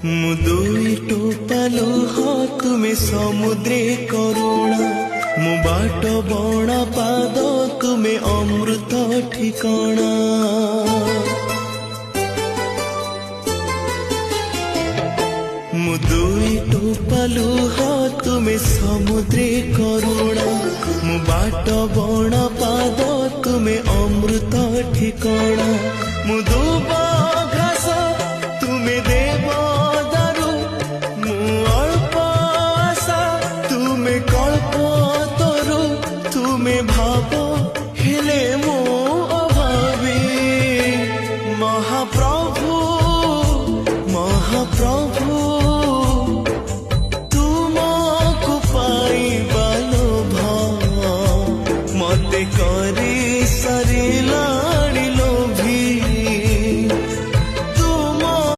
मु दुई टोपा लुह तुमे समुद्रे करुणा मु बाट बणा पाद तुमे अमृत ठिकाना मु दुई टोपा लुह तुमे समुद्रे करुणा मु बाट बणा पाद तुमे अमृत ठिकाना मु दुब घास तुमे देव दारु मु अल्प आशा तुमे कल्प तरु तुमे भाव हेले मो अभावी महाप्रभु महाप्रभु